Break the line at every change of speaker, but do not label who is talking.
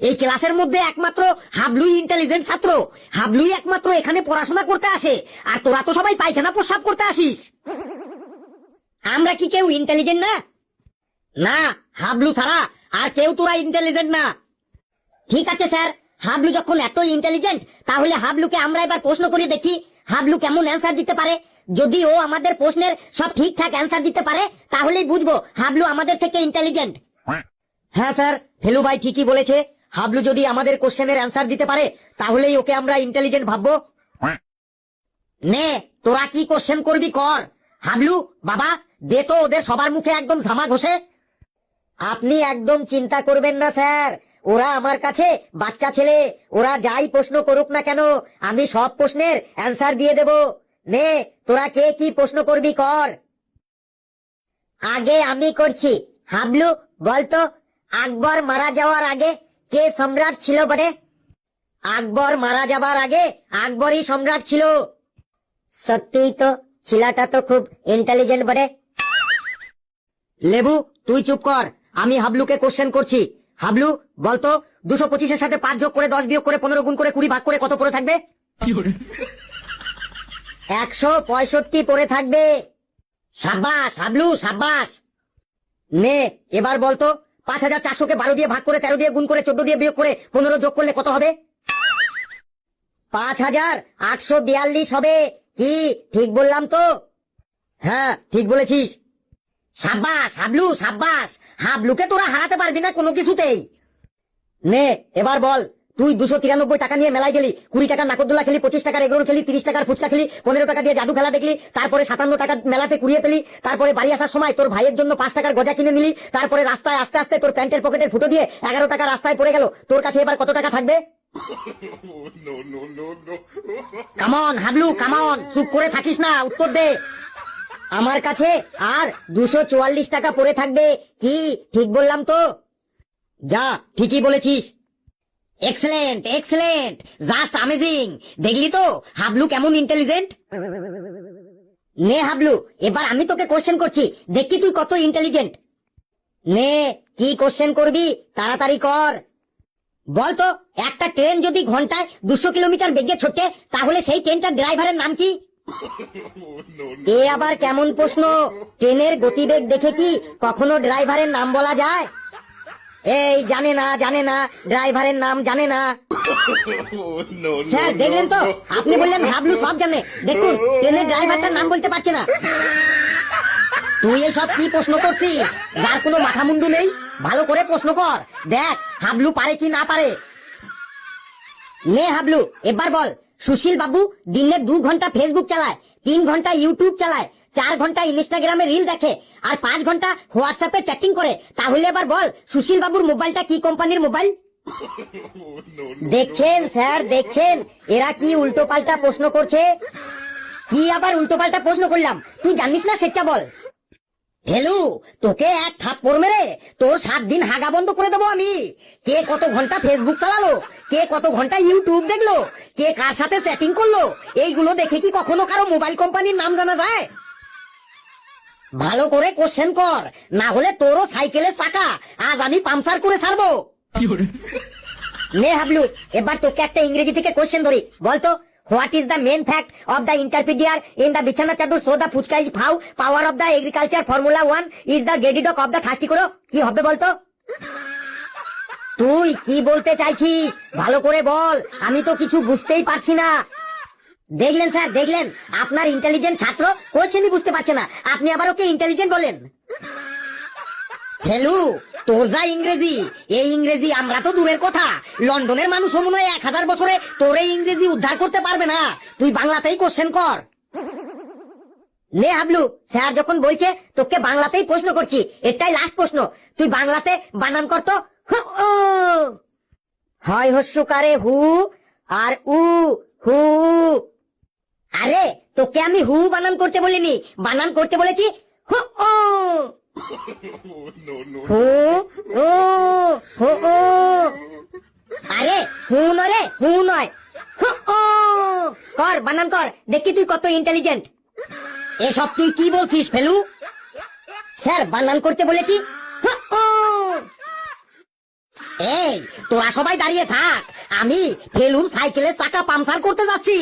এই ক্লাসের মধ্যে একমাত্র হাবলুই ইন্টেলিজেন্ট ছাত্র। হাবলুই একমাত্র এখানে পড়াশোনা করতে আসে, আর তোরা তো সবাই পায়খানা প্রস্রাব করতে আসিস। আমরা কি কেউ ইন্টেলিজেন্ট না? না, হাবলু ছাড়া আর কেউ তোরা ইন্টেলিজেন্ট না। ঠিক আছে স্যার, হাবলু যখন এত ইন্টেলিজেন্ট, তাহলে হাবলুকে আমরা এবার প্রশ্ন করে দেখি হাবলু কেমন অ্যান্সার দিতে পারে। যদি ও আমাদের প্রশ্নের সব ঠিকঠাক অ্যান্সার দিতে পারে, তাহলেই বুঝবো হাবলু আমাদের থেকে ইন্টেলিজেন্ট। হ্যাঁ স্যার, ফেলু ভাই ঠিকই বলেছে। হাবলু যদি আমাদের কোশ্চেনের অ্যান্সার দিতে পারে, তাহলেই ওকে আমরা ইন্টেলিজেন্ট ভাববো। নে, তোরা কি কোশ্চেন করবি কর। হাবলু বাবা, দে তো ওদের সবার মুখে একদম ঝামা ঘষে। আপনি একদম চিন্তা করবেন না স্যার, ওরা আমার কাছে বাচ্চা ছেলে, ওরা যাই প্রশ্ন করুক না কেন আমি সব প্রশ্নের অ্যান্সার দিয়ে দেব। নে, তোরা কে কি প্রশ্ন করবি কর। আগে আমি করছি। হাবলু বলতো, আকবর মারা যাওয়ার আগে কে সম্রাট ছিল বটে? আকবর মারা যাবার আগে আকবরই সম্রাট ছিল। সত্যিই তো, ছেলেটা তো খুব ইন্টেলিজেন্ট বটে। লেবু তুই চুপ কর, আমি হাবলুকে কোশ্চেন করছি। হাবলু বলতো, 225-এর সাথে 5 যোগ করে 10 বিয়োগ করে 15 গুণ করে 20 ভাগ করে কত পড়ে থাকবে? 165 পড়ে থাকবে। সাব্বাস হাবলু, সাব্বাস। নে, এবার বলতো, 5400-কে 12 দিয়ে ভাগ করে 13 দিয়ে গুণ করে 14 দিয়ে বিয়োগ করে 15 যোগ করলে কত হবে? 5842 হবে। কি ঠিক বললাম তো? হ্যাঁ, ঠিক বলেছিস। সাব্বাস হাবলু, সাব্বাস। হাবলুকে তোরা হারাতে পারবি না কোনো কিছুতেই। নে, এবার বল, তুই 293 টাকা নিয়ে মেলায় গেলি, 20 টাকার নাকরদোলা খেলি, 25 টাকার এগরোল খেলি, 30 টাকার ফুচকা খেলি, 15 টাকা দিয়ে জাদু খেলা দেখলি, তারপরে 57 টাকা মেলাতে কুড়িয়ে পেলি, তারপরে বাড়ি আসার সময় তোর ভাইয়ের জন্য 5 টাকার গজা কিনে নিলি, তারপরে রাস্তায় আস্তে আস্তে তোর প্যান্টের পকেটের ফুটো দিয়ে 11 টাকা রাস্তায় পড়ে গেল। তোর কাছে এবার কত টাকা থাকবে? কামন হাবলু, কামন, চুপ করে থাকিস না, উত্তর দে। আমার কাছে আর 244 টাকা পড়ে থাকবে। কি ঠিক বললাম তো? যা, ঠিকই বলেছিস। Excellent, excellent, just amazing. দেখলি তো হাবলু কেমন ইন্টেলিজেন্ট। নে হাবলু, এবার আমি তোকে কোশ্চেন করছি, দেখি তুই কত ইন্টেলিজেন্ট। নে, কি কোশ্চেন করবি তাড়াতাড়ি কর। বলতো, একটা ট্রেন যদি ঘন্টায় 200 কিলোমিটার বেগে ছোটে, তাহলে সেই ট্রেনটার ড্রাইভারের নাম কি? এ আবার কেমন প্রশ্ন? ট্রেনের গতিবেগ দেখে কি কখনো ড্রাইভারের নাম বলা যায়? এই জানে না, জানে না, ড্রাইভারের নাম জানে না। স্যার দেখলেন তো, আপনি বললেন হাবলু সব জানে, দেখুন ট্রেনের ড্রাইভারটার নাম বলতে পারছে না। তুই এসব কি প্রশ্ন করছিস, যার কোনো মাথা মুন্ডু নেই? ভালো করে প্রশ্ন কর, দেখ হাবলু পারে কি না পারে। নে হাবলু, এবার বল, সুশীল বাবু দিনে 2 ঘন্টা ফেসবুক চালায়, 3 ঘন্টা ইউটিউব চালায়, 4 ঘন্টা ইনস্টাগ্রামে রিল দেখে, আর 5 ঘন্টা হোয়াটসঅ্যাপে চ্যাটিং করে। তাহলে এবার বল, সুশীল বাবুর মোবাইলটা কি কোম্পানির মোবাইল? দেখছেন স্যার, দেখছেন এরা কি উল্টো পাল্টা প্রশ্ন করছে। কি আবার উল্টো পাল্টা প্রশ্ন করলাম? তুই জানিস না সেটা বল। হেলু, তোকে এক থাপ্পড় মেরে তোর 7 দিন হাগা বন্ধ করে দেবো আমি। কে কত ঘন্টা ফেসবুক চালালো, কে কত ঘন্টা ইউটিউব দেখলো, কে কার সাথে চ্যাটিং করলো, এইগুলো দেখে কি কখনো কারো মোবাইল কোম্পানির নাম জানা যায়? ভালো করে কোশ্চেন কর, না হলে তোরও সাইকেলের চাকা আজ আমি পাংচার করে ছাড়বো। নে হাবলু, এবার তোকে একটা ইংরেজি থেকে কোশ্চেন ধরি। বলতো, what is the main fact of the ইন্টারপিডিয়ার ইন দ্য বিছানা চাদর সো দ্য ফুচকা ইজ ফাউ, power of the agriculture formula 1 is the গেডিডক অফ দ্য থার্স্টি করো। কি হবে বলতো? তুই কি বলতে চাইছিস ভালো করে বল, আমি তো কিছু বুঝতেই পারছি না। দেখলেন স্যার, দেখলেন আপনার ইন্টেলিজেন্ট ছাত্র কোশ্চেনই বুঝতে পারছে না, আপনি আবার ওকে ইন্টেলিজেন্ট বলেন। হেলু, তোর যা ইংরেজি, এই ইংরেজি আমরা তো দূরের কথা, লন্ডনের মানুষ মনে হয় 1000 বছরে তোর এই ইংরেজি উদ্ধার করতে পারবে না। তুই বাংলাতেই কোশ্চেন কর। নে হাবলু, স্যার যখন বলছে তোকে বাংলাতেই প্রশ্ন করছি, এটাই লাস্ট প্রশ্ন, তুই বাংলাতে বানান কর তো। হয় হস্যকারে হু আর উ, হু। আরে তোকে আমি হু বানান করতে বলিনি, বানান করতে বলেছি হু। হু ও, হু ও। আরে হু নরে, হু নয়, হু ও। কর, বানান কর, দেখি তুই কত ইন্টেলিজেন্ট। এসব তুই কি বলছিস ফেলু? স্যার বানান করতে বলেছি হু ও। এই তোরা সবাই দাঁড়িয়ে থাক, আমি ফেলুর সাইকেলের চাকা পাংচার করতে যাচ্ছি।